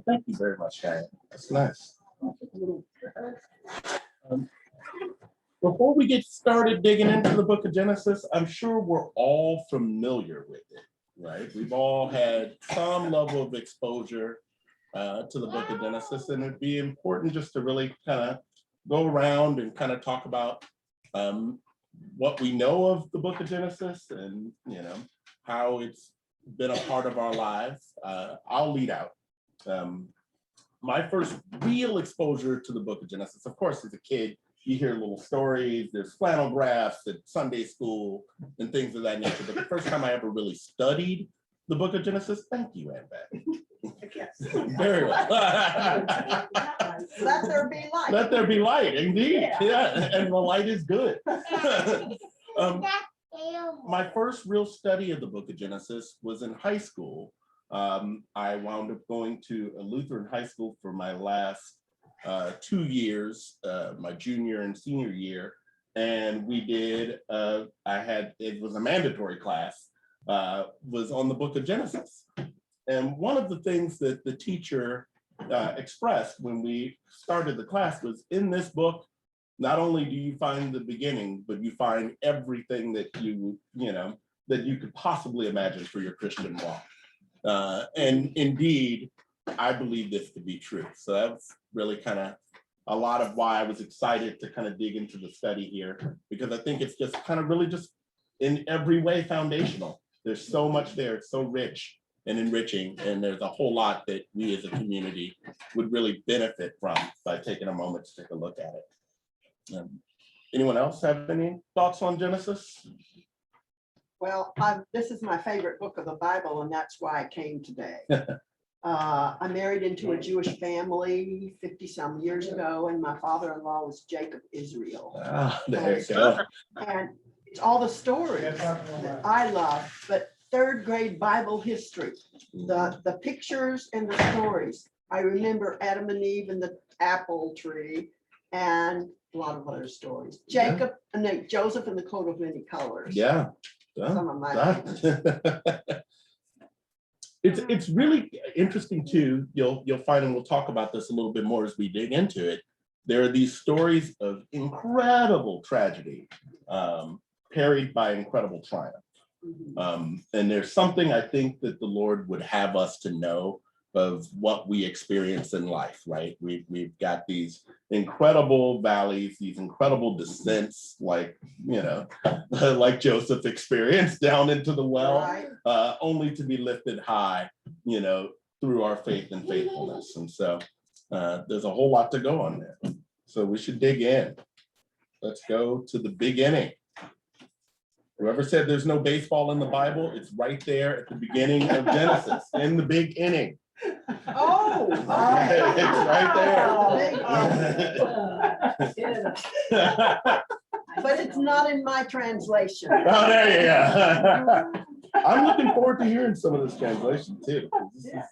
Thank you very much, Diane. That's nice. Before we get started digging into the book of Genesis, I'm sure we're all familiar with it, right? We've all had some level of exposure to the book of Genesis, and it'd be important just to really kind of go around and kind of talk about what we know of the book of Genesis and, you know, how it's been a part of our lives. I'll lead out. My first real exposure to the book of Genesis, of course, as a kid, you hear little stories, there's flannel graphs at Sunday school and things of that nature. But the first time I ever really studied the book of Genesis, thank you, Aunt Beth. Yes. Very well. Let there be light. Let there be light, indeed. Yeah, and the light is good. My first real study of the book of Genesis was in high school. I wound up going to a Lutheran high school for my last 2 years, my junior and senior year, and we did, it was a mandatory class, was on the book of Genesis. And one of the things that the teacher expressed when we started the class was, in this book, not only do you find the beginning, but you find everything that you could possibly imagine for your Christian walk. And indeed, I believe this to be true. So that's really kind of a lot of why I was excited to kind of dig into the study here, because I think it's just kind of really just in every way foundational. There's so much there, it's so rich and enriching, and there's a whole lot that we as a community would really benefit from by taking a moment to take a look at it. Anyone else have any thoughts on Genesis? Well, this is my favorite book of the Bible, and that's why I came today. I married into a Jewish family 50-some years ago, and my father-in-law was Jacob Israel. Ah, there you go. And it's all the stories that I love, but third grade Bible history, the pictures and the stories. I remember Adam and Eve and the apple tree, and a lot of other stories. Jacob and then Joseph and the coat of many colors. Yeah. Some of my favorites. It's really interesting too. You'll find, and we'll talk about this a little bit more as we dig into it. There are these stories of incredible tragedy, parried by incredible triumph. And there's something I think that the Lord would have us to know of what we experience in life, right? We've got these incredible valleys, these incredible descents, like, you know, like Joseph experienced down into the well, Right. Only to be lifted high, you know, through our faith and faithfulness. And so there's a whole lot to go on there. So we should dig in. Let's go to the beginning. Whoever said there's no baseball in the Bible, it's right there at the beginning of Genesis, in the big inning. Oh, It's right there. but it's not in my translation. Oh, there you go. I'm looking forward to hearing some of this translation too. This is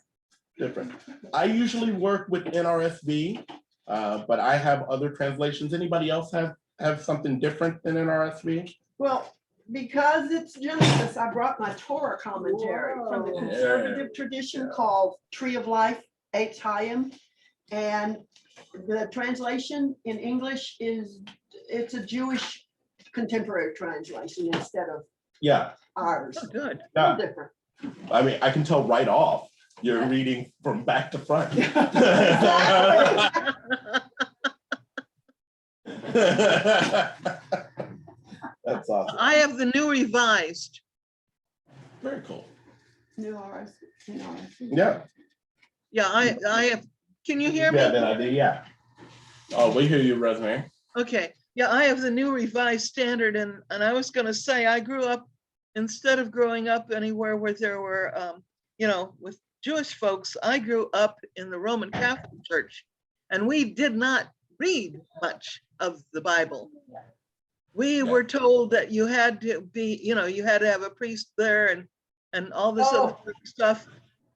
different. I usually work with NRSV, but I have other translations. Anybody else have something different than NRSV? Well, because it's Genesis, I brought my Torah commentary from the conservative tradition called Tree of Life, Eitz Chaim. And the translation in English it's a Jewish contemporary translation instead of ours. Oh, good. A little different. I mean, I can tell right off you're reading from back to front. That's awesome. I have the New Revised. Very cool. New RS. Yeah. Yeah, I have. Can you hear me? Yeah, then I did. Yeah. Oh, we hear you, Rosemary. Okay. Yeah, I have the New Revised Standard, and I was going to say I grew up, instead of growing up anywhere where there were, you know, with Jewish folks, I grew up in the Roman Catholic Church, and we did not read much of the Bible. We were told that you had to be, you know, you had to have a priest there and all this other stuff.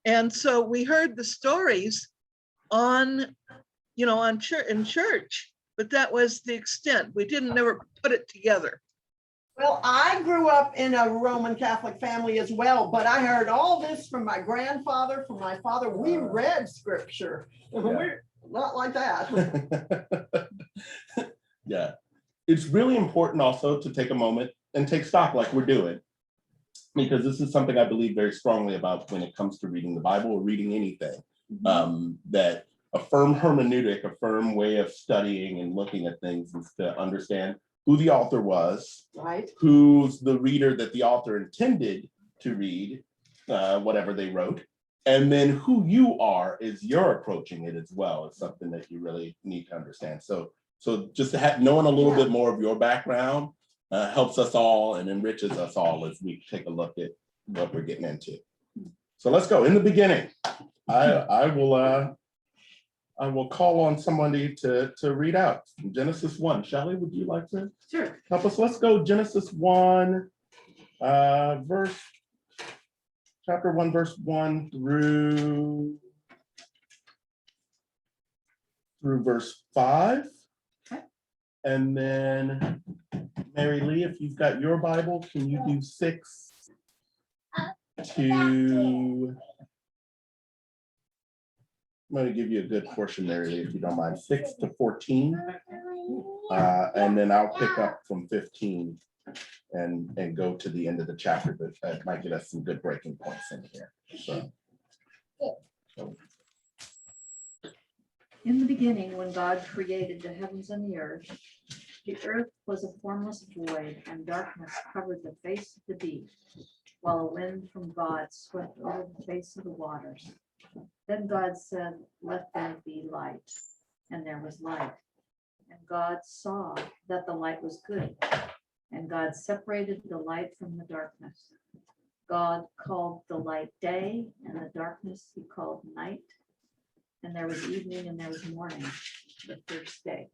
And so we heard the stories on, you know, in church, but that was the extent. We didn't never put it together. Well, I grew up in a Roman Catholic family as well, but I heard all this from my grandfather, from my father. We read scripture. We're not like that. Yeah, it's really important also to take a moment and take stock like we're doing, because this is something I believe very strongly about when it comes to reading the Bible or reading anything. That a firm hermeneutic, a firm way of studying and looking at things is to understand who the author was, Right. who's the reader that the author intended to read whatever they wrote, and then who you are as you're approaching it as well is something that you really need to understand. So just to have knowing a little bit more of your background helps us all and enriches us all as we take a look at what we're getting into. So let's go. In the beginning, I will call on somebody to read out Genesis 1. Shelley, would you like to help us? Let's go Genesis 1, chapter 1, verse 1 through verse 5. And then Mary Lee, if you've got your Bible, can you do 6 to, I'm going to give you a good portion, Mary Lee, if you don't mind, 6 to 14. And then I'll pick up from 15 and go to the end of the chapter, but that might get us some good breaking points in here. So. In the beginning, when God created the heavens and the earth was a formless void, and darkness covered the face of the deep, while a wind from God swept over the face of the waters. Then God said, "Let there be light," and there was light. And God saw that the light was good, and God separated the light from the darkness. God called the light day, and the darkness he called night. And there was evening and there was morning, the first day.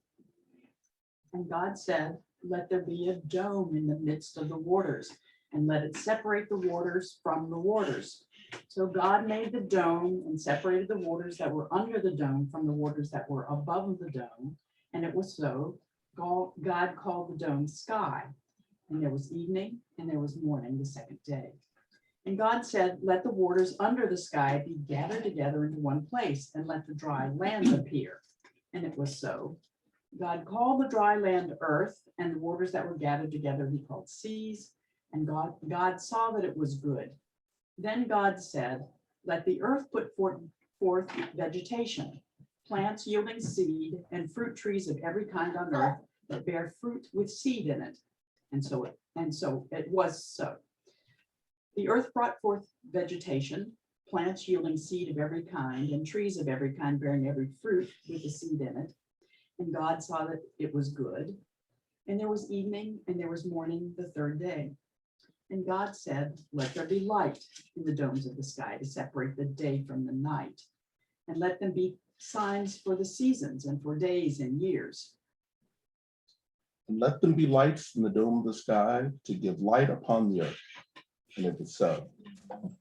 And God said, "Let there be a dome in the midst of the waters, and let it separate the waters from the waters." So God made the dome and separated the waters that were under the dome from the waters that were above the dome. And it was so. God called the dome sky. And there was evening and there was morning, the second day. And God said, "Let the waters under the sky be gathered together into one place, and let the dry land appear." And it was so. God called the dry land earth, and the waters that were gathered together he called seas. And God saw that it was good. Then God said, "Let the earth put forth vegetation, plants yielding seed, and fruit trees of every kind on earth that bear fruit with seed in it." And so it was so. The earth brought forth vegetation, plants yielding seed of every kind, and trees of every kind bearing every fruit with the seed in it. And God saw that it was good. And there was evening and there was morning, the third day. And God said, "Let there be light in the domes of the sky to separate the day from the night, and let them be signs for the seasons and for days and years. And let them be lights in the dome of the sky to give light upon the earth." And it was so.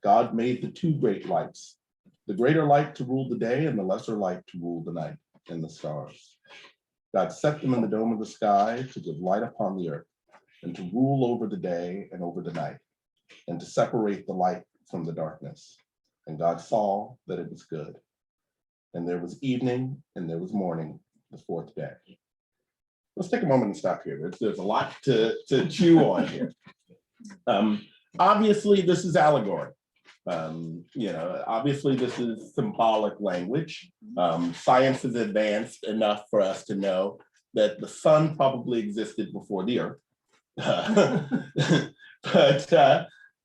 God made the two great lights, the greater light to rule the day and the lesser light to rule the night and the stars. God set them in the dome of the sky to give light upon the earth and to rule over the day and over the night and to separate the light from the darkness. And God saw that it was good. And there was evening and there was morning, the fourth day. Let's take a moment and stop here. There's a lot to chew on here. Obviously, this is allegory. Obviously, this is symbolic language. Science has advanced enough for us to know that the sun probably existed before the earth.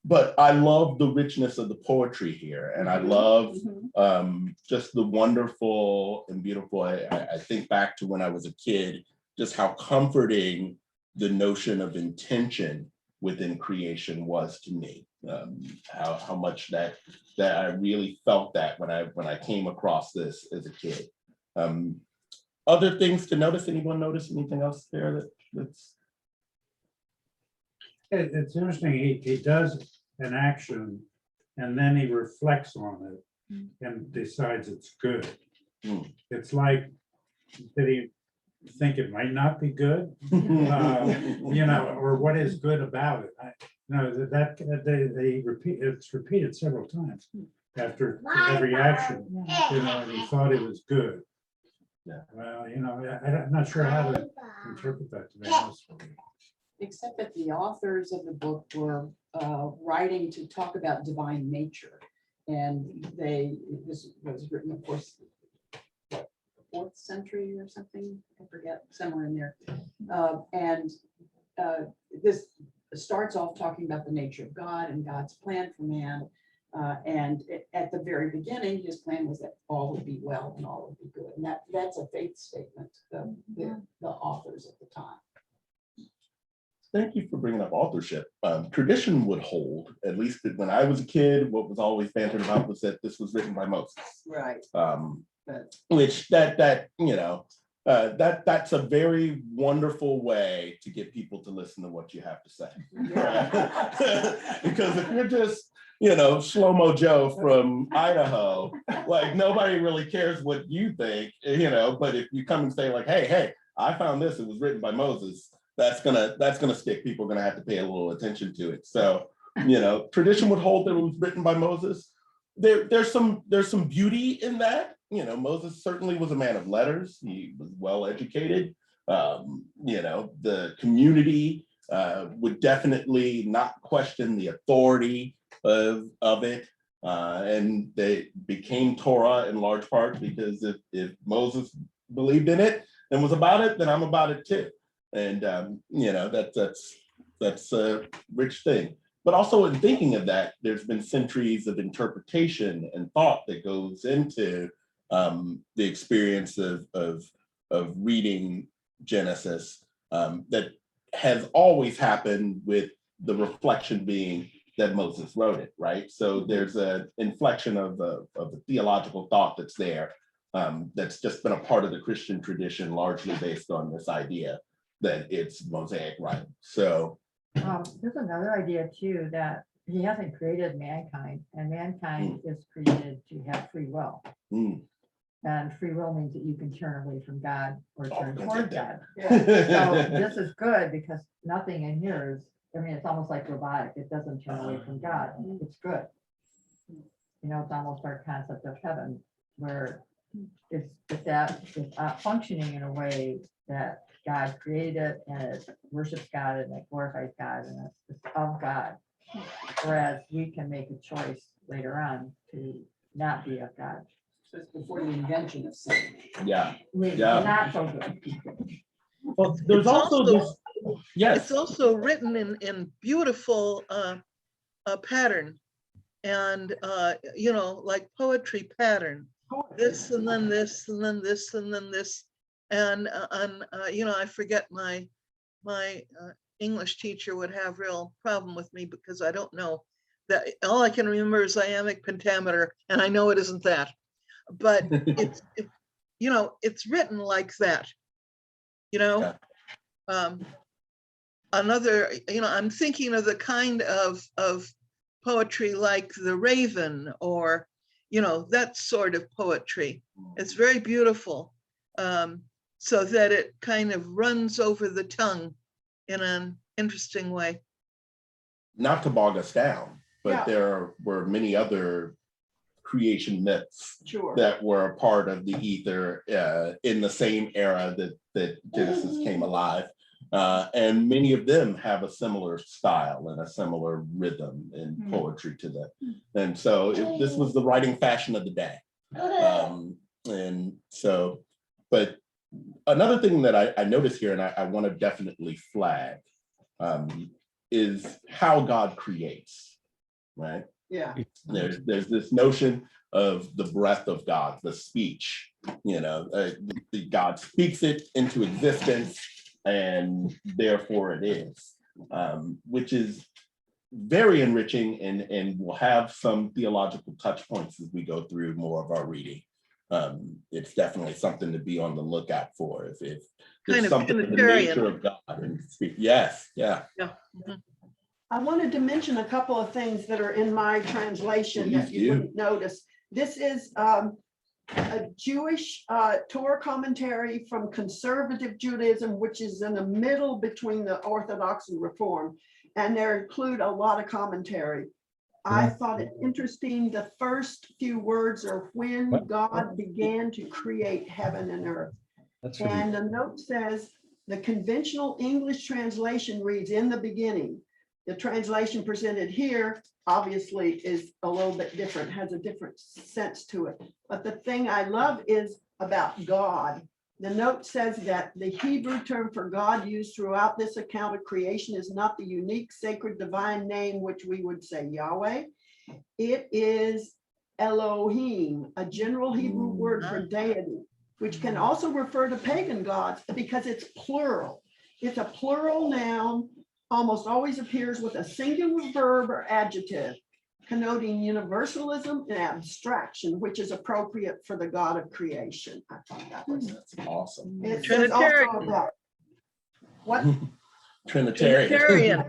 But I love the richness of the poetry here, and I love just the wonderful and beautiful. I think back to when I was a kid, just how comforting the notion of intention within creation was to me. How much that I really felt that when I came across this as a kid. Other things to notice? Anyone notice anything else there that's? It's interesting, he does an action and then he reflects on it and decides it's good. Mm. It's like, did he think it might not be good, or what is good about it. They repeat, it's repeated several times after every action, and he thought it was good. Yeah. Well, I'm not sure how to interpret that, to be honest with you. Except that the authors of the book were writing to talk about divine nature. And this was written, of course, what, 4th century or something, I forget, somewhere in there. This starts off talking about the nature of God and God's plan for man. At the very beginning, his plan was that all would be well and all would be good. And that's a faith statement, the authors at the time. Thank you for bringing up authorship. Tradition would hold, at least when I was a kid, what was always bantered about was that this was written by Moses. Right. Which that's a very wonderful way to get people to listen to what you have to say. Because if you're just, Shlomo Joe from Idaho, like nobody really cares what you think, but if you come and say like, hey, I found this, it was written by Moses, that's gonna stick. People are gonna have to pay a little attention to it. So, tradition would hold that it was written by Moses. There's some beauty in that. Moses certainly was a man of letters. He was well educated. The community would definitely not question the authority of it. And they became Torah in large part because if Moses believed in it and was about it, then I'm about it too. And that's a rich thing. But also in thinking of that, there's been centuries of interpretation and thought that goes into the experience of reading Genesis that has always happened with the reflection being that Moses wrote it, right? So there's an inflection of the theological thought that's there, that's just been a part of the Christian tradition, largely based on this idea that it's Mosaic writing. So there's another idea too, that he hasn't created mankind, and mankind is created to have free will. And free will means that you can turn away from God or turn toward God. So this is good because nothing in here is, it's almost like robotic. It doesn't turn away from God. It's good. It's almost our concept of heaven, where it's functioning in a way that God created it, and it worships God, and it glorifies God, and it's of God. Whereas we can make a choice later on to not be of God. So it's before the invention of sin. yeah. Not so good. Well, there's It's also also- this. Yes. It's also written in beautiful pattern and, like poetry pattern. This and then this and then this and then this. And I forget my English teacher would have real problem with me because I don't know that. All I can remember is iambic pentameter, and I know it isn't that. But it's written like that. Another, I'm thinking of the kind of poetry like The Raven, or that sort of poetry. It's very beautiful. So that it kind of runs over the tongue in an interesting way. Not to bog us down, but Yeah. there were many other creation myths Sure. that were a part of the ether in the same era that Genesis came alive. And many of them have a similar style and a similar rhythm and poetry to them. And so this was the writing fashion of the day. And so, but another thing that I noticed here, and I want to definitely flag, is how God creates, right? Yeah. There's this notion of the breath of God, the speech, God speaks it into existence, and therefore it is, which is very enriching and will have some theological touch points as we go through more of our reading. It's definitely something to be on the lookout for. If Kind there's of something in the Unitarian. nature of God and speak. Yes, yeah. Yeah. Mhm. I wanted to mention a couple of things that are in my translation that Please you do. wouldn't notice. This is a Jewish Torah commentary from conservative Judaism, which is in the middle between the Orthodox and Reform. And there include a lot of commentary. I thought it interesting. The first few words are when God began to create heaven and earth. That's really And the note says, the conventional English translation reads in the beginning. The translation presented here obviously is a little bit different, has a different sense to it. But the thing I love is about God. The note says that the Hebrew term for God used throughout this account of creation is not the unique sacred divine name, which we would say Yahweh. It is Elohim, a general Hebrew word for deity, which can also refer to pagan gods because it's plural. It's a plural noun, almost always appears with a singular verb or adjective, connoting universalism and abstraction, which is appropriate for the God of creation. I thought that was. That's awesome. It says also Trinitarian. about what? Trinitarian. Trinitarian.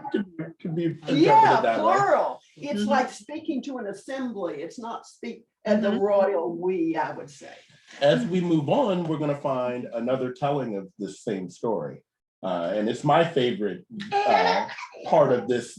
Could be interpreted Yeah, that way. plural. It's Mhm. like speaking to an assembly. It's not speak as the Mhm. royal we, I would say. As we move on, we're going to find another telling of this same story. And it's my favorite part of this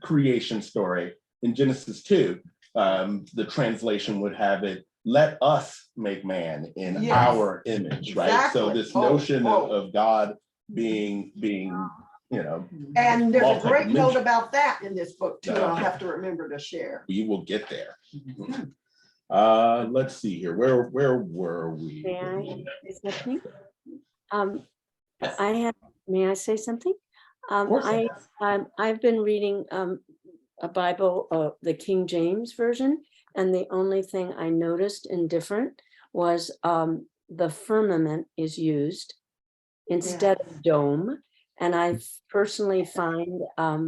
creation story. In Genesis 2, the translation would have it, let us make man in Yes. our image, right? So Exactly. this Oh, notion oh. of God being, you know, And there's a great note multidimensional. about that in this book too. I'll have to remember to share. We will get there. Let's see here. Where were we? May I say something? May I say something? course I I've been reading a Bible, the King James Version, and the only thing I noticed in different was the firmament is used instead of dome. And I personally find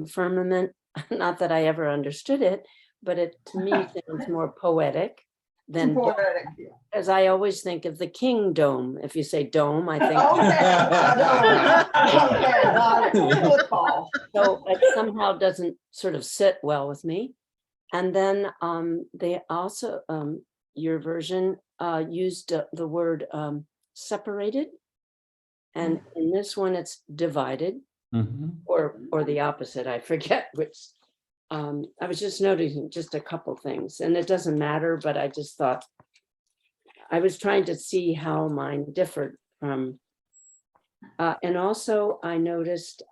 firmament, not that I ever understood it, but it to me sounds more poetic than dome. Poetic, yeah. As I always think of the kingdom. If you say dome, I think Okay, got it. Football. so it somehow doesn't sort of sit well with me. And then they also, your version used the word separated. And in this one, it's divided or the opposite. I forget which. I was just noticing just a couple things, and it doesn't matter, but I just thought I was trying to see how mine differed from. And also I noticed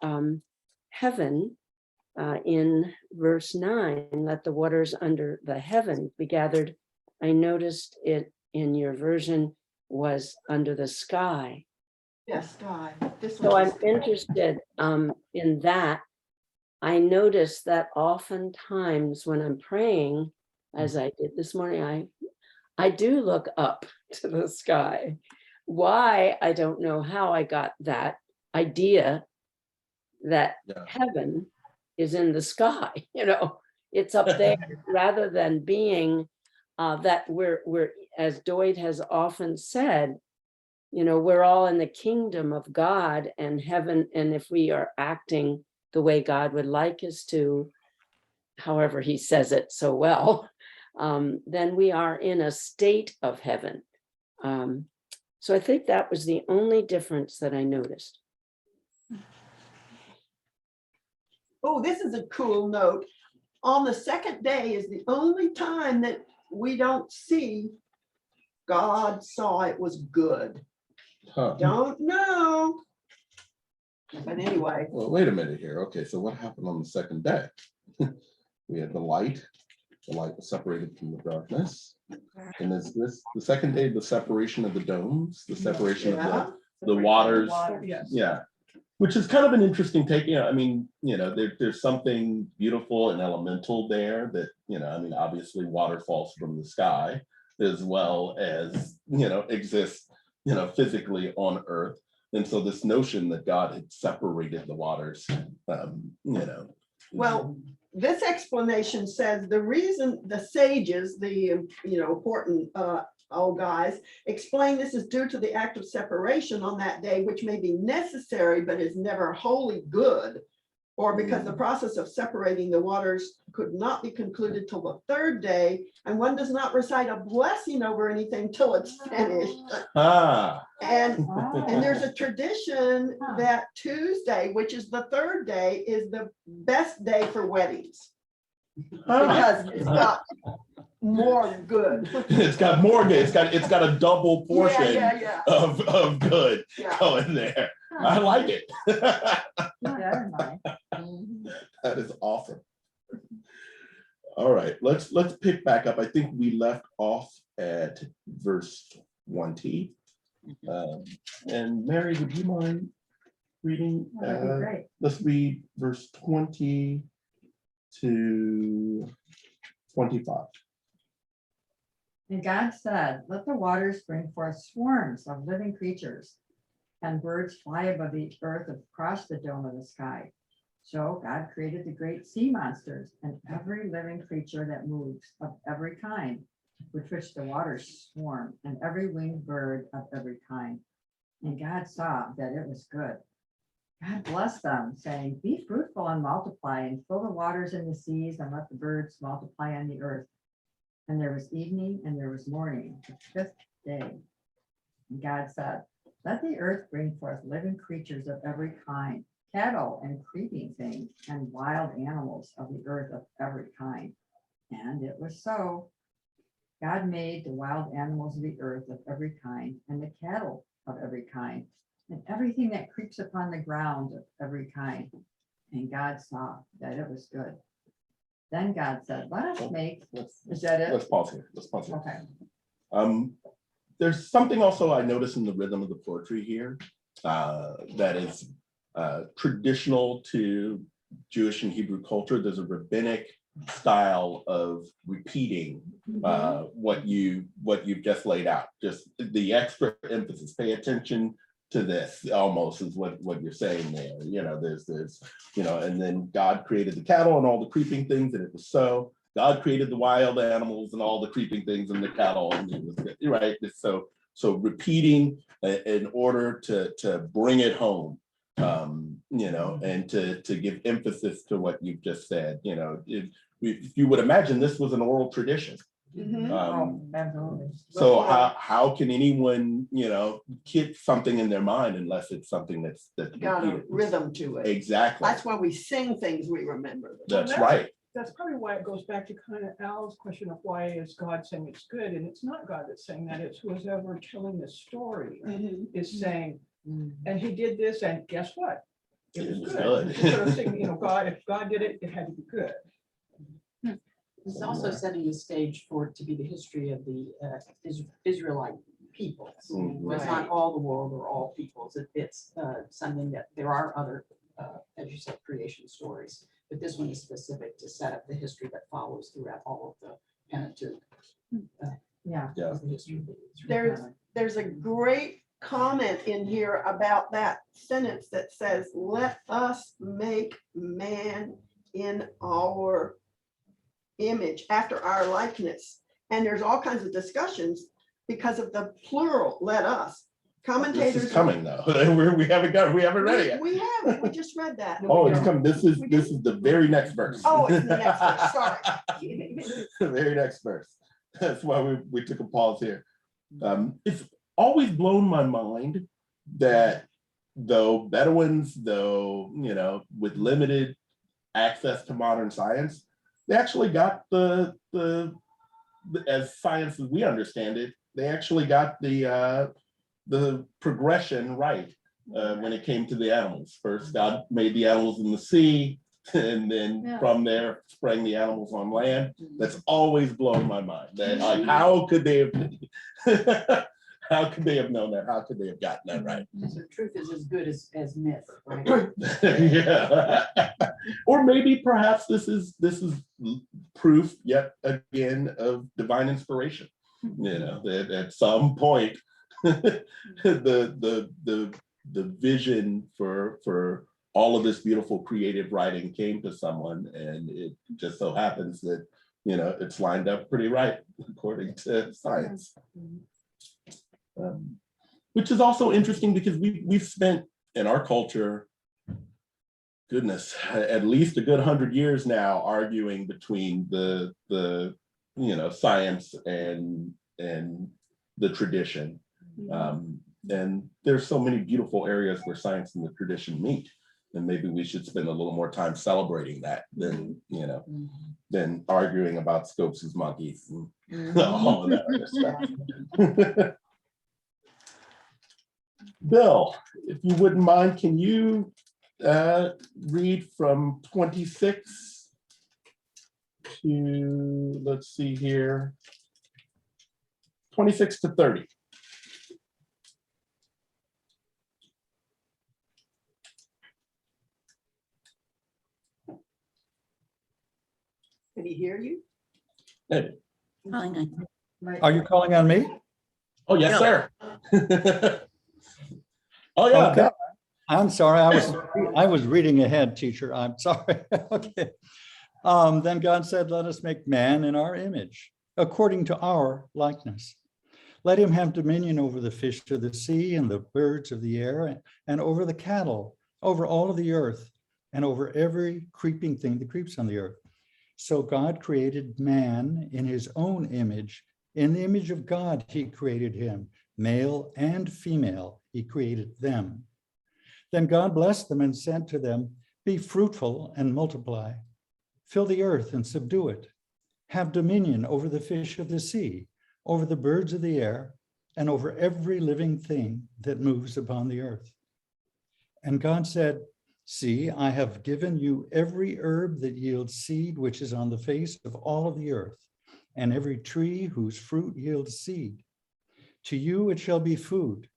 heaven in verse 9, let the waters under the heaven be gathered. I noticed it in your version was under the sky. Yes, God. This So one I'm interested in that. I notice that oftentimes when I'm praying, as I did this morning, I do look up to the sky. Why? I don't know how I got that idea that heaven is in the sky, it's up there rather than being that we're, as Doyd has often said, we're all in the kingdom of God and heaven. And if we are acting the way God would like us to, however he says it so well, then we are in a state of heaven. So I think that was the only difference that I noticed. Oh, this is a cool note. On the second day is the only time that we don't see God saw it was good. Huh. Don't know. But anyway, Well, wait a minute here. Okay, so what happened on the second day? We had the light was separated from the darkness. And is this the second day, the separation of the domes, the separation yeah. of the waters? Yes. Yeah, which is kind of an interesting take. There's something beautiful and elemental there that, obviously water falls from the sky as well as, exists, physically on earth. And so this notion that God had separated the waters, Well, this explanation says the reason the sages, the important old guys, explain this is due to the act of separation on that day, which may be necessary, but is never wholly good. or because the process of separating the waters could not be concluded till the third day, and one does not recite a blessing over anything till it's finished. Ah, And there's Oh, a tradition that Tuesday, which is the third day, is the best day for weddings. ah. Because it's got more good. It's got more good. It's got a double portion Yeah. of good Yeah. going there. I like it. never mind. That is awesome. All right, let's pick back up. I think we left off at verse 20. And Mary, would you mind reading? That'd be great. Let's read verse 20 to 25. And God said, let the waters bring forth swarms of living creatures, and birds fly above the earth across the dome of the sky. So God created the great sea monsters and every living creature that moves of every kind, with which the waters swarm, and every winged bird of every kind. And God saw that it was good. God blessed them, saying, be fruitful and multiply, and fill the waters in the seas, and let the birds multiply on the earth. And there was evening and there was morning, the fifth day. And God said, let the earth bring forth living creatures of every kind, cattle and creeping things, and wild animals of the earth of every kind. And it was so. God made the wild animals of the earth of every kind, and the cattle of every kind, and everything that creeps upon the ground of every kind. And God saw that it was good. Then God said, let us make, is that it? Let's pause here. Let's pause here. Okay. There's something also I noticed in the rhythm of the poetry here that is traditional to Jewish and Hebrew culture. There's a rabbinic style of repeating what you've just laid out. Just the extra emphasis. Pay attention to this. Almost is what you're saying there. You know, there's and then God created the cattle and all the creeping things, and it was so. God created the wild animals and all the creeping things and the cattle, and it was good, right. So repeating in order to bring it home, and to give emphasis to what you've just said. If you would imagine this was an oral tradition. Mhm. Oh, absolutely. So how can anyone keep something in their mind unless it's something that's Got a repeated? rhythm to it. Exactly. That's why we sing things we remember. That's right. That's probably why it goes back to kind of Al's question of why is God saying it's good? And it's not God that's saying that, it's who's ever telling the story Mhm. is saying, and he did this, and guess what? It was good. good. Instead of saying, God, if God did it, it had to be good. It's also setting the stage for it to be the history of the Israelite peoples. It's not all the world or all peoples. It's something that there are other, as you said, creation stories. But this one is specific to set up the history that follows throughout all of the Pentateuch. Yeah. Yeah. Of the history of the Israel. There's a great comment in here about that sentence that says, let us make man in our image, after our likeness. And there's all kinds of discussions because of the plural, let us. This Commentators. is coming though. we haven't read it yet. We have, we just read that. Oh, it's coming. This is the very next verse. Oh, it's the next one, sorry. The very next verse. That's why we took a pause here. It's always blown my mind that though Bedouins, with limited access to modern science, they actually got the as science as we understand it, they actually got the progression right when it came to the animals. First, God made the animals in the sea, and then from there sprang the animals on land. That's always blown my mind. That how could they have how could they have known that? How could they have gotten that right? So truth is as good as myth, right? Yeah. Or maybe perhaps this is proof yet again of divine inspiration. That at some point the vision for all of this beautiful creative writing came to someone, and it just so happens that it's lined up pretty right according to science. Which is also interesting because we've spent in our culture goodness, at least a good 100 years now, arguing between the science and the tradition. And there's so many beautiful areas where science and the tradition meet. And maybe we should spend a little more time celebrating that than arguing about Scopes' monkeys and all of that other stuff. Bill, if you wouldn't mind, can you read from 26 to, let's see here, 26 to 30. Can he hear you? Maybe. Are you calling on me? Oh, yes, Yeah. sir. Oh, yeah. Okay. I'm sorry, I was reading ahead, teacher. I'm sorry. Okay. Then God said, let us make man in our image, according to our likeness. Let him have dominion over the fish of the sea and the birds of the air and over the cattle, over all of the earth, and over every creeping thing that creeps on the earth. So God created man in his own image. In the image of God, he created him. Male and female, he created them. Then God blessed them and said to them, be fruitful and multiply. Fill the earth and subdue it. Have dominion over the fish of the sea, over the birds of the air, and over every living thing that moves upon the earth. And God said, see, I have given you every herb that yields seed, which is on the face of all of the earth, and every tree whose fruit yields seed. To you it shall be food,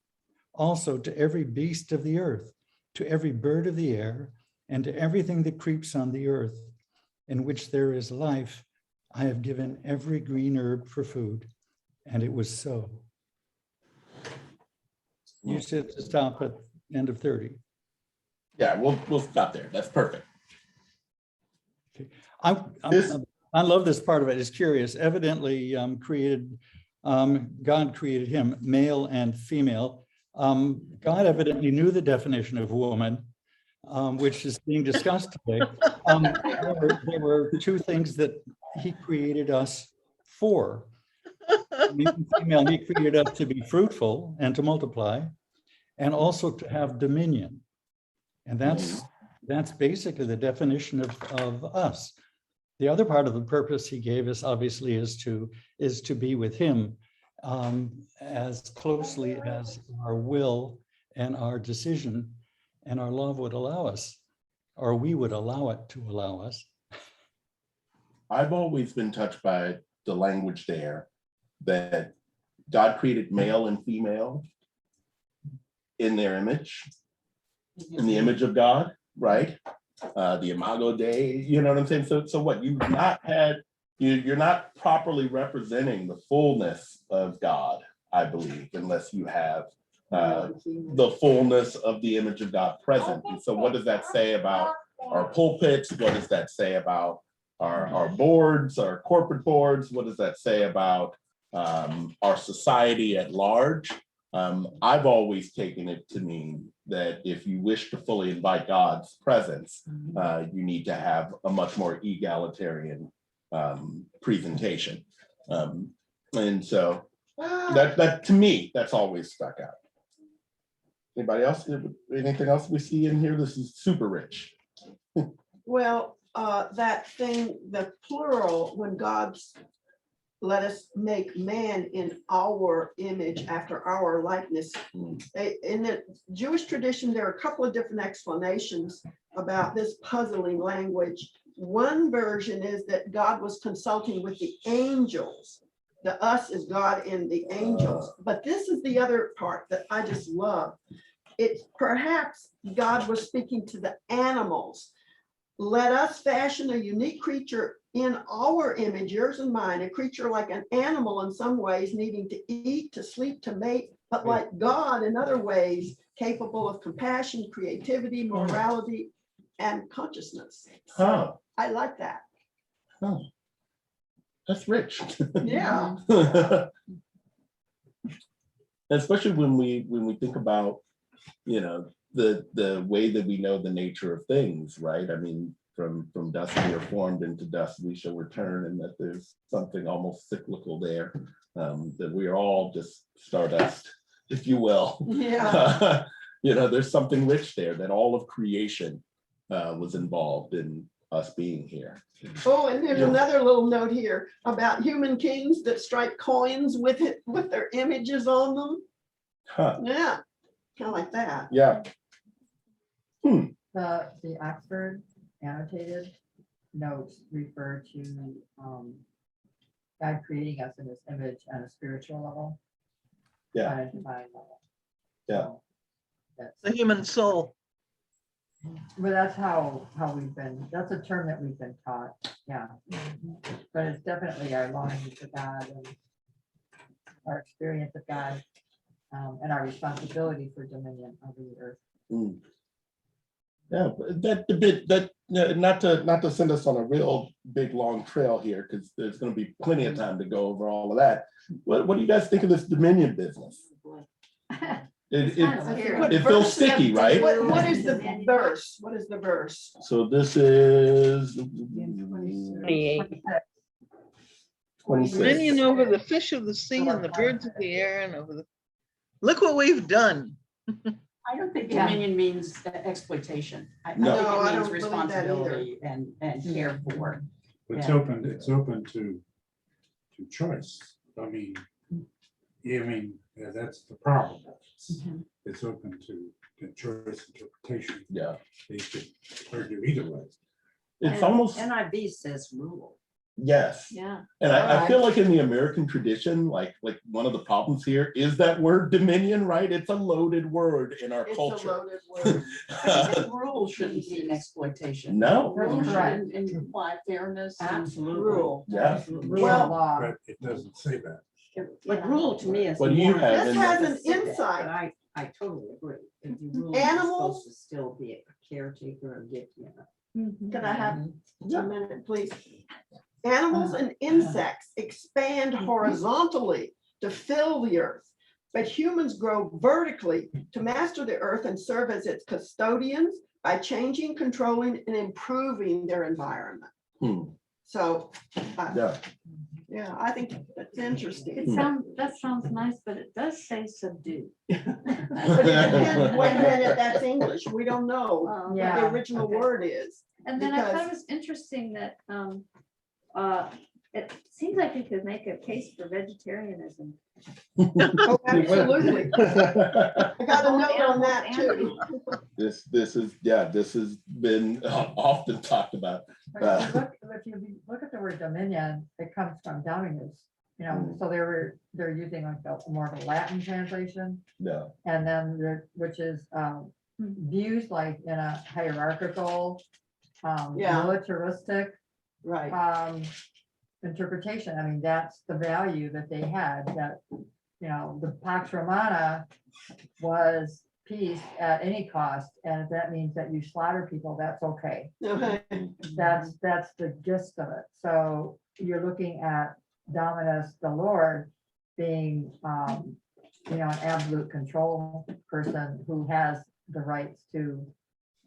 also to every beast of the earth, to every bird of the air, and to everything that creeps on the earth, in which there is life. I have given every green herb for food. And it was so. You said to stop at end of 30. Yeah, we'll stop there. That's perfect. I love this part of it. It's curious. Evidently, God created him male and female. God evidently knew the definition of woman, which is being discussed today. There were two things that he created us for. Female, he created us to be fruitful and to multiply, and also to have dominion. And that's basically the definition of us. The other part of the purpose he gave us, obviously, is to be with him as closely as our will and our decision and our love would allow us, or we would allow it to allow us. I've always been touched by the language there that God created male and female in their image, in the image of God, right? The Imago Dei, you know what I'm saying? So what you've not had, you're not properly representing the fullness of God, I believe, unless you have the fullness of the image of God present. And so what does that say about our pulpits? What does that say about our boards, our corporate boards? What does that say about our society at large? I've always taken it to mean that if you wish to fully invite God's presence, you need to have a much more egalitarian presentation. And so that to me, that's always stuck out. Anybody else? Anything else we see in here? This is super rich. Well, that thing, the plural, when God's let us make man in our image after our likeness. In the Jewish tradition, there are a couple of different explanations about this puzzling language. One version is that God was consulting with the angels. The us is God and the angels. But this is the other part that I just love. It's perhaps God was speaking to the animals. Let us fashion a unique creature in our image, yours and mine, a creature like an animal in some ways, needing to eat, to sleep, to mate, but like God in other ways, capable of compassion, creativity, morality, and consciousness. So I like that. Oh, that's rich. Yeah. Especially when we think about, you know, the way that we know the nature of things, right? I mean, from dust we are formed, into dust we shall return, and that there's something almost cyclical there, that we are all just stardust, if you will. Yeah. You know, there's something rich there, that all of creation was involved in us being here. Oh, and there's Yeah. another little note here about human kings that strike coins with it, with their images on them. Huh, Yeah, kind of like that. yeah. The Oxford annotated notes refer to God creating us in his image on a spiritual level. Yeah. On a divine level. Yeah. So that's- The human soul. But that's how we've been, that's a term that we've been taught, yeah. But it's definitely our longing for God and our experience of God, and our responsibility for dominion over the earth. Mm. Yeah, but that debate, that not to send us on a real big long trail here, because there's going to be plenty of time to go over all of that. What do you guys think of this dominion business? It kinda scary. What it feels verse sticky, right? What is the verse? What is the verse? So this is 28. 26. Dominion over the fish of the sea and the birds of the air and over the, look what we've done. I don't think Yeah. dominion means exploitation. I No. think No, I it don't means believe that either. responsibility and care for. It's Yeah. open to choice. I mean, that's the problem. It's open to choice interpretation. Yeah, They could argue either way. it's almost, NIV says rule. yes. Yeah. And I Alright. feel like in the American tradition, like one of the problems here is that word dominion, right? It's a loaded word in our It's a culture. loaded word. I think rule shouldn't mean exploitation. No. Rule Correct. should imply fairness and Absolutely. rule. Yeah. Rule Well- of law. But it doesn't say that. But rule to me is. What do you more have This in has there? an insight. I totally agree. If you rule, you're Animals- supposed to still be a caretaker or gift. Can I have a minute, please? Animals and insects expand horizontally to fill the earth, but humans grow vertically to master the earth and serve as its custodians by changing, controlling, and improving their environment. Hmm, So, yeah. yeah, I think that's interesting. That sounds nice, but it does say subdue. But it depends, wait a minute, that's English. We don't know what the Yeah, original okay. word is. And then I thought Because- it was interesting that, it seems like you could make a case for vegetarianism. Oh, absolutely. I got a note on that too. This has been often talked about. But if you look at the word dominion, it comes from Dominus, so they're using like more of a Latin translation. No, And then which is views like in a hierarchical, Yeah. militaristic Right. interpretation. I mean, that's the value that they had, that, the Pax Romana was peace at any cost. And if that means that you slaughter people, that's okay. Okay. That's the gist of it. So you're looking at Dominus, the Lord, being, an absolute control person who has the rights to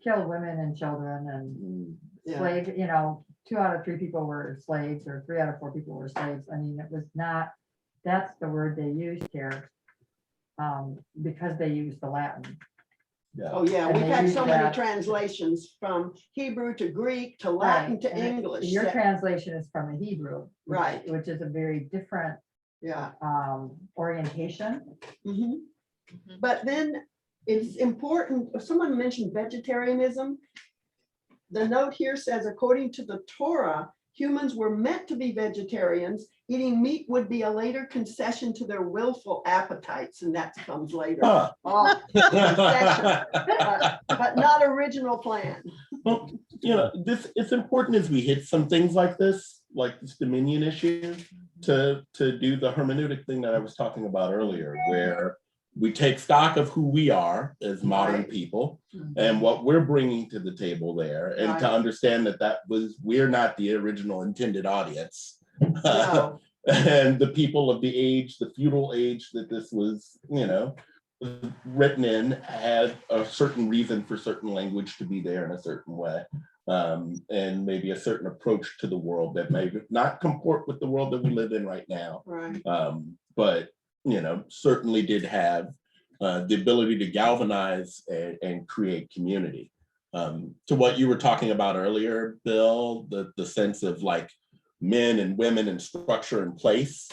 kill women and children and Yeah. slave, 2 out of 3 people were slaves, or 3 out of 4 people were slaves. I mean, it was not, that's the word they used here. Because they used the Latin. yeah. Oh, yeah, And we've they had use so many that- translations from Hebrew to Greek to Latin Right, to and English. Your that- translation is from a Hebrew. Right. Which is a very different Yeah. orientation. Mhm. But then it's important, someone mentioned vegetarianism. The note here says, according to the Torah, humans were meant to be vegetarians. Eating meat would be a later concession to their willful appetites, and that comes later. Huh. Oh, concession, but not original plan. Well, it's important as we hit some things like this dominion issue, to do the hermeneutic thing that I was talking about earlier, where we take stock of who we are as modern Right. people and what we're bringing to the table there, and to Right. understand that we're not the original intended audience. No. And the people of the age, the feudal age that this was, written in had a certain reason for certain language to be there in a certain way. And maybe a certain approach to the world that may not comport with the world that we live in right now. Right. But, certainly did have the ability to galvanize and create community. To what you were talking about earlier, Bill, the sense of like men and women and structure and place,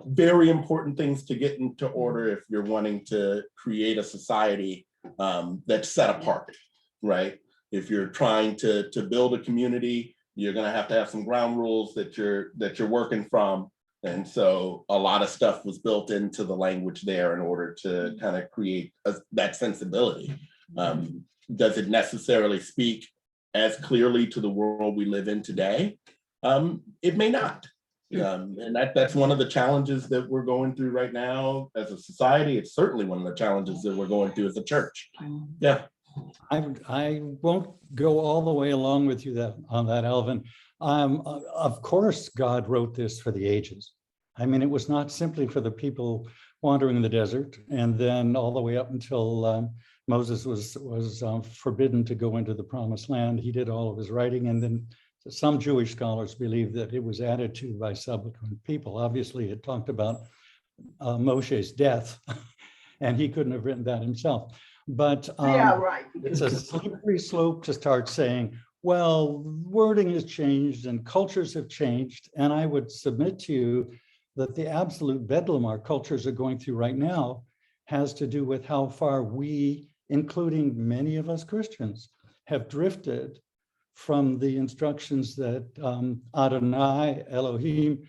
very important things to get into order if you're wanting to create a society that's set apart, right? If you're trying to build a community, you're gonna have to have some ground rules that you're working from. And so a lot of stuff was built into the language there in order to kind of create that sensibility. Does it necessarily speak as clearly to the world we live in today? It may not. And that's one of the challenges that we're going through right now as a society. It's certainly one of the challenges that we're going through as a church. Yeah. I won't go all the way along with you on that, Alvin. Of course, God wrote this for the ages. I mean, it was not simply for the people wandering in the desert and then all the way up until Moses was forbidden to go into the promised land. He did all of his writing, and then some Jewish scholars believe that it was added to by subsequent people. Obviously, it talked about Moshe's death, and he couldn't have written that himself. But Yeah, right. it's a slippery slope to start saying, well, wording has changed and cultures have changed. And I would submit to you that the absolute bedlam our cultures are going through right now has to do with how far we, including many of us Christians, have drifted from the instructions that Adonai, Elohim,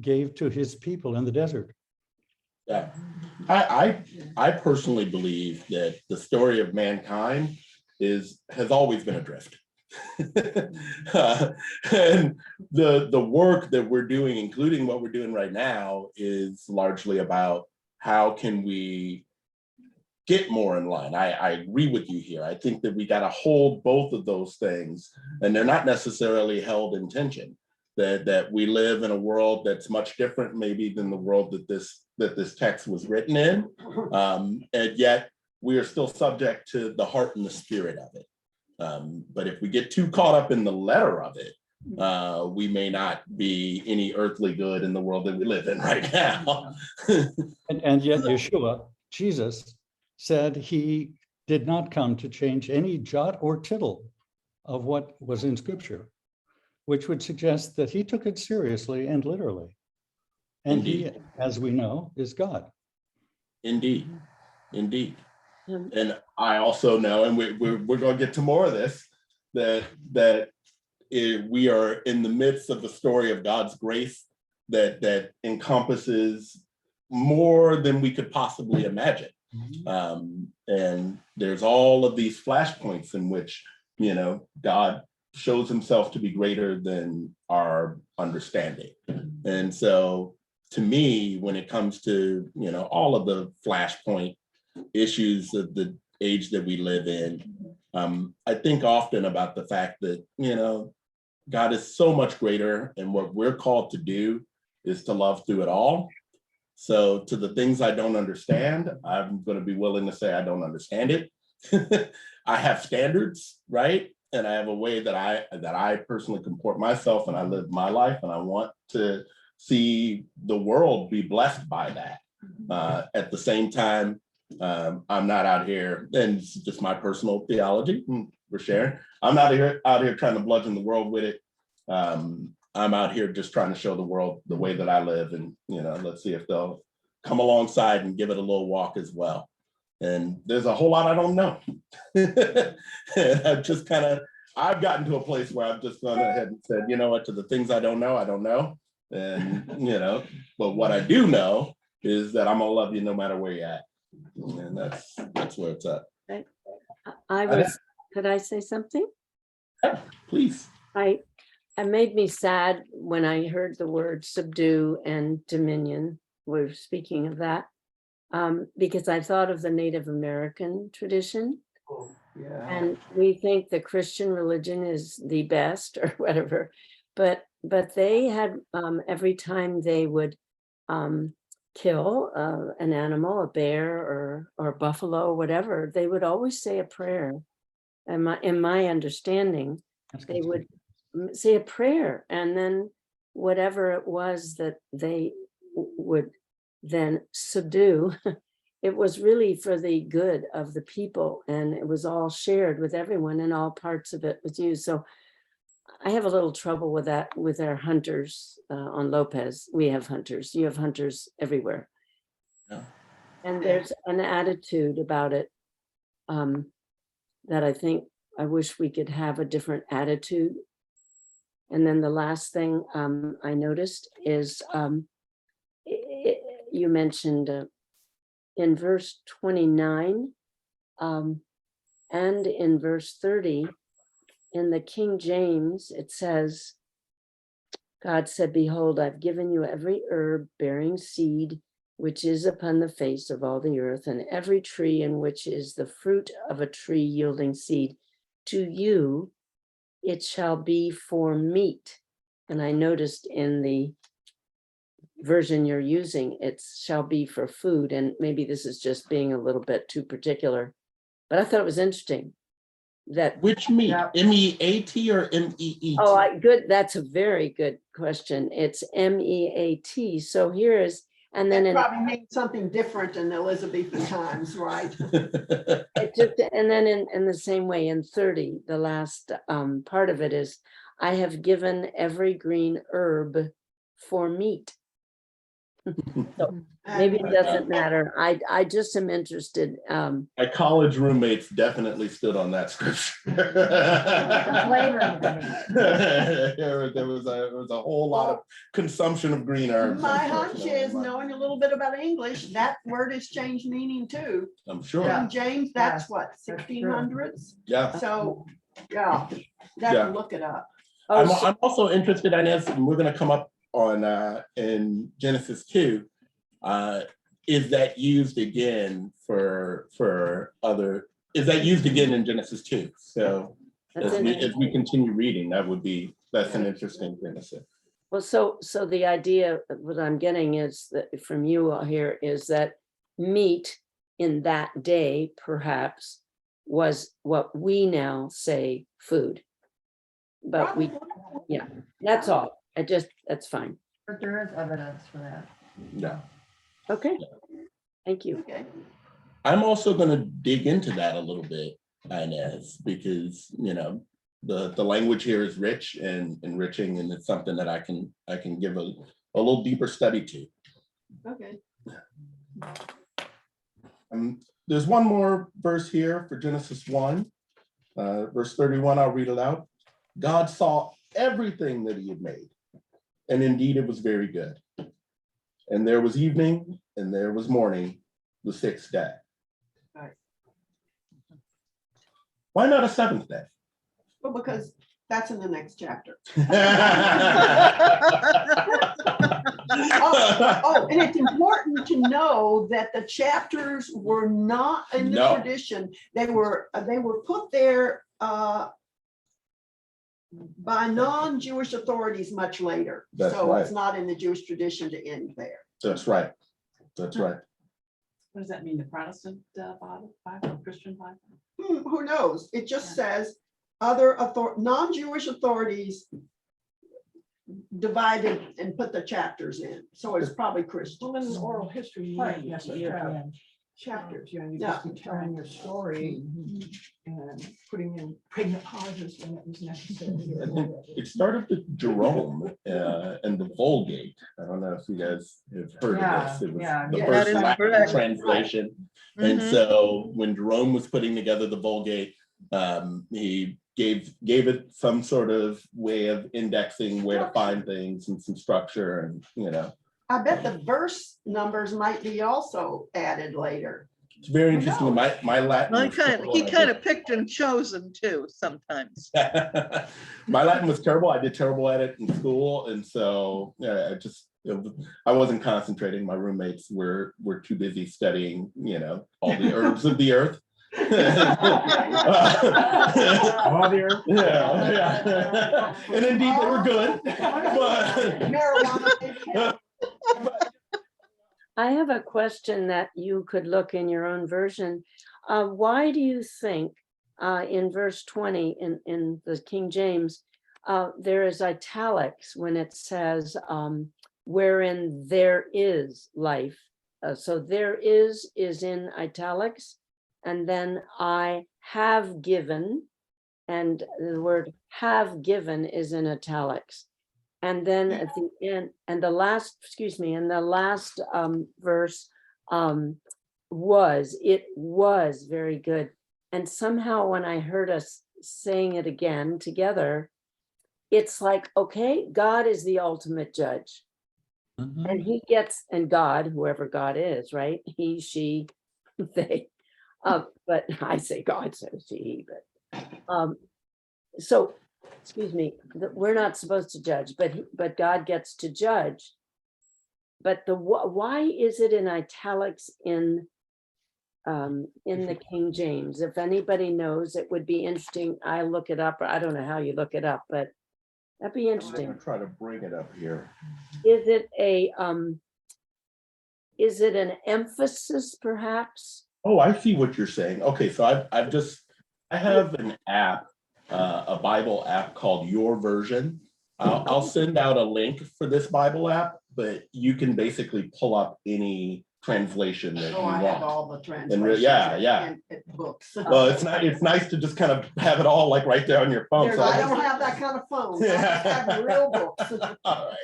gave to his people in the desert. Yeah, I personally believe that the story of mankind has always been adrift. And the work that we're doing, including what we're doing right now, is largely about how can we get more in line. I agree with you here. I think that we got to hold both of those things, and they're not necessarily held in tension. That we live in a world that's much different maybe than the world that this text was written in, and yet we are still subject to the heart and the spirit of it. But if we get too caught up in the letter of it, we may not be any earthly good in the world that we live in right now. And yet Yeshua, Jesus, said he did not come to change any jot or tittle of what was in Scripture, which would suggest that he took it seriously and literally. And Indeed. he, as we know, is God. Indeed, indeed. And I also know, and we're going to get to more of this, that we are in the midst of the story of God's grace that encompasses more than we could possibly imagine. And there's all of these flashpoints in which, God shows himself to be greater than our understanding. And so to me, when it comes to, all of the flashpoint issues of the age that we live in, I think often about the fact that, God is so much greater, and what we're called to do is to love through it all. So to the things I don't understand, I'm going to be willing to say I don't understand it. I have standards, right? And I have a way that I personally comport myself, and I live my life, and I want to see the world be blessed by that. At the same time, I'm not out here, and it's just my personal theology we're sharing. I'm not out here trying to bludgeon the world with it. I'm out here just trying to show the world the way that I live, and let's see if they'll come alongside and give it a little walk as well. And there's a whole lot I don't know. I've gotten to a place where I've just gone ahead and said, what, to the things I don't know. And, but what I do know is that I'm gonna love you no matter where you're at. And that's where it's at. Could I say something? Yeah, please. It made me sad when I heard the word subdue and dominion. We're speaking of that. Because I thought of the Native American tradition. Yeah. And we think the Christian religion is the best or whatever, but they had every time they would kill an animal, a bear or buffalo, whatever, they would always say a prayer. And in my understanding, That's they good. would say a prayer, and then whatever it was that they would then subdue, it was really for the good of the people, and it was all shared with everyone, and all parts of it was used. So I have a little trouble with that with our hunters on Lopez. We have hunters. You have hunters everywhere. Yeah. And there's an attitude about it that I think I wish we could have a different attitude. And then the last thing I noticed is you mentioned in verse 29 and in verse 30, in the King James, it says, God said, behold, I've given you every herb bearing seed, which is upon the face of all the earth, and every tree in which is the fruit of a tree yielding seed. To you, it shall be for meat. And I noticed in the version you're using, it shall be for food. And maybe this is just being a little bit too particular, but I thought it was interesting that. Which meat? Yeah. M-E-A-T or M-E-E-T? Oh, good. That's a very good question. It's M-E-A-T. So here is, and then That in, probably means something different in Elizabethan times, right? it just, and then in the same way in 30, the last part of it is, I have given every green herb for meat. So maybe it doesn't matter. I just am interested. My college roommates definitely stood on that scripture. Flavoring the There was a whole lot of consumption of green herbs. My hunch unfortunately. is, knowing a little bit about English, that word has changed meaning too. I'm sure. Yeah. King James, that's Yeah, what, that's true. 1600s? Yeah. So, yeah, that Yeah. look it up. Oh, so- I'm also interested, Inez, and we're gonna come up on in Genesis 2. Is that used again for other, is that used again in Genesis 2? So that's as we interesting. continue reading, that's an interesting thing to say. Well, so the idea, what I'm getting is that from you all here is that meat in that day perhaps was what we now say food. But we, yeah, that's all. That's fine. But there is evidence for that. Yeah. Okay, thank you. Okay. I'm also gonna dig into that a little bit, Inez, because the language here is rich and enriching, and it's something that I can give a little deeper study to. Okay. There's one more verse here for Genesis 1, verse 31. I'll read it out. God saw everything that he had made, and indeed it was very good. And there was evening and there was morning, the sixth day. Right. Why not a seventh day? Well, because that's in the next chapter. Oh, and it's important to know that the chapters were not in the No. tradition. They were put there by non-Jewish authorities much later. That's So it's right. not in the Jewish tradition to end there. That's right. That's right. What does that mean? The Protestant Bible, Christian Bible? Who knows? It just says non-Jewish authorities divided and put the chapters in. So it's probably Christian. Well, in oral history, you Right, don't yes, necessarily have yeah. chapters, you Yeah. just be telling your story and putting in pregnant pauses when it was necessary. I think it started with Jerome and the Vulgate. I don't know if you guys have heard of this. It was Yeah, the yeah. first That is Latin correct. translation. And Mhm. so when Jerome was putting together the Vulgate, he gave it some sort of way of indexing where to find things and some structure and. I bet the verse numbers might be also added later. It's very interesting. My Latin. Well, was terrible. he kind of picked and chosen too sometimes. My Latin was terrible. I did terrible at it in school, and so I wasn't concentrating. My roommates were too busy studying, all the herbs of the earth. All the earth. Yeah. And indeed they were good. But Marijuana. I have a question that you could look in your own version. Why do you think in verse 20 in the King James, there is italics when it says, wherein there is life? So there is in italics, and then I have given, and the word have given is in italics. And then at the end, and the last, and the last verse it was very good. And somehow when I heard us saying it again together, it's like, okay, God is the ultimate judge. And he gets, and God, whoever God is, right? He, she, they. But I say God, so she, but so, we're not supposed to judge, but God gets to judge. But why is it in italics in the King James? If anybody knows, it would be interesting. I look it up. I don't know how you look it up, but that'd be I'm interesting. gonna try to bring it up here. Is it an emphasis perhaps? Oh, I see what you're saying. Okay, so I have an app, a Bible app called Your Version. I'll send out a link for this Bible app, but you can basically pull up any translation that you Oh, I have want. all the translations. yeah. and books. Well, it's nice to just kind of have it all like right there on your phone. So I don't have that kind of phone. I just have real books. all right.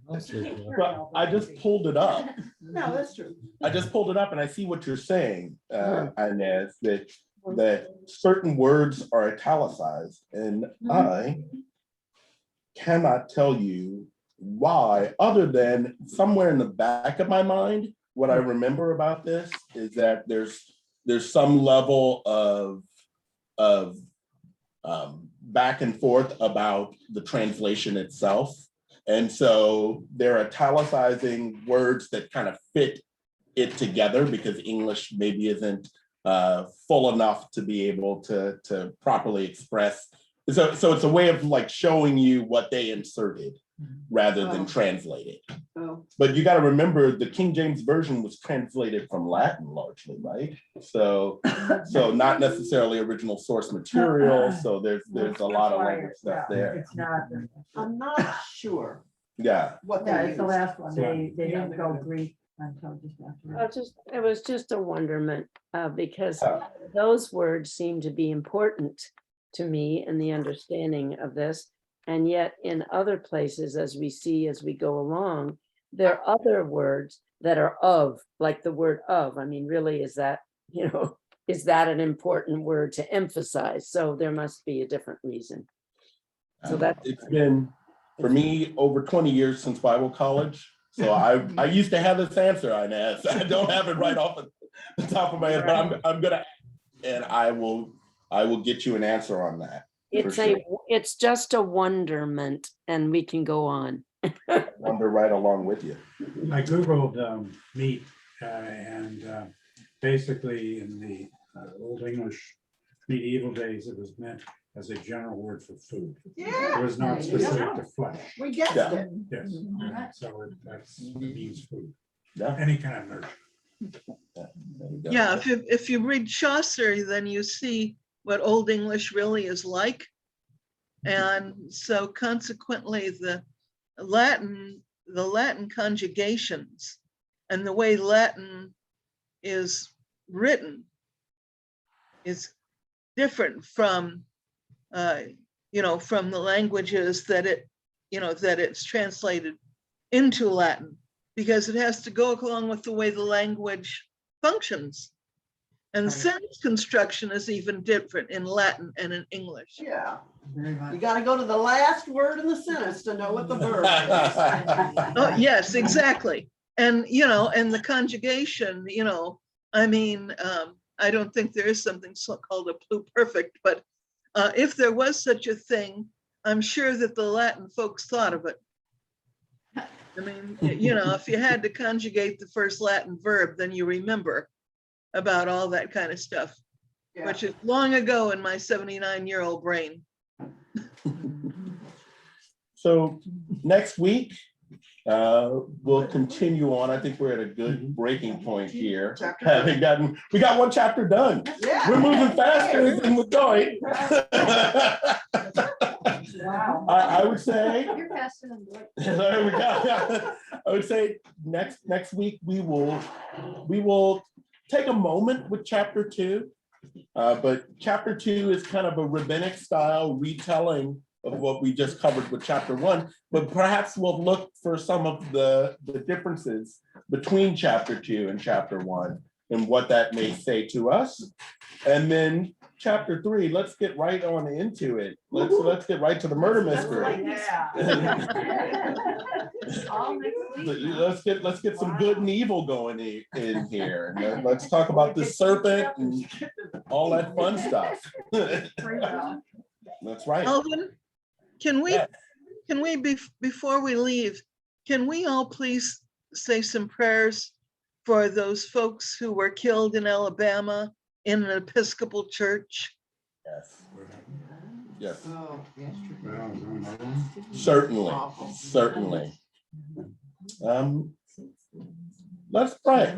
Well, I just pulled it up. No, that's true. I just pulled it up and I see what you're saying, Inez, that certain words are italicized, and I cannot tell you why, other than somewhere in the back of my mind, what I remember about this is that there's some level of back and forth about the translation itself. And so they're italicizing words that kind of fit it together because English maybe isn't full enough to be able to properly express. So it's a way of like showing you what they inserted rather than translated. Oh. But you got to remember the King James Version was translated from Latin largely, right? So not necessarily original source material. So there's a lot of language stuff there. It's not. I'm not sure Yeah. what Yeah, they it's the use. last one. They Yeah, didn't go Greek until just after. It was just a wonderment because those words seem to be important to me in the understanding of this. And yet in other places, as we see as we go along, there are other words that are of, like the word of. I mean, really, is that an important word to emphasize? So there must be a different reason. So It's been, for me, over 20 years since Bible college. So I used to have this answer, Inez. I don't have it right off the top of my head, but I'm gonna, and I will get you an answer on that. It's just a wonderment, and we can go on. Wonder right along with you. I Googled meat and basically in the Old English medieval days, it was meant as a general word for food. Yeah, It was not specific to flesh. we guessed Yeah. it. Yes, so it means food, Yeah. any kind of nourishment. There you go. Yeah, if you read Chaucer, then you see what Old English really is like. And so consequently, the Latin conjugations and the way Latin is written is different from, from the languages that it's translated into Latin, because it has to go along with the way the language functions. And sentence construction is even different in Latin and in English. Yeah, Very you much. gotta go to the last word in the sentence to know what the verb is. Oh, yes, exactly. And, and the conjugation, I don't think there is something called a pluperfect, but if there was such a thing, I'm sure that the Latin folks thought of it. I mean, if you had to conjugate the first Latin verb, then you remember about all that kind of stuff, Yeah. which is long ago in my 79-year-old brain. So next week, We'll continue on. I think we're at a good breaking point here. Chapter We got one chapter done. Yeah. We're moving faster than we're going. Wow. I would say, You're faster than Blake. there we go. I would say next week, we will take a moment with chapter 2. But chapter 2 is kind of a rabbinic style retelling of what we just covered with chapter 1, but perhaps we'll look for some of the differences between chapter 2 and chapter 1 and what that may say to us. And then chapter 3, let's get right on into it. Let's get right to the murder mystery. All next week. Let's get some good and evil going in here. And let's talk about the serpent and all that fun stuff. Free will. That's right. Alvin, can we, before we leave, can we all please say some prayers for those folks who were killed in Alabama in an Episcopal church? Yes. Yes, Oh, yes. certainly, certainly. Let's pray.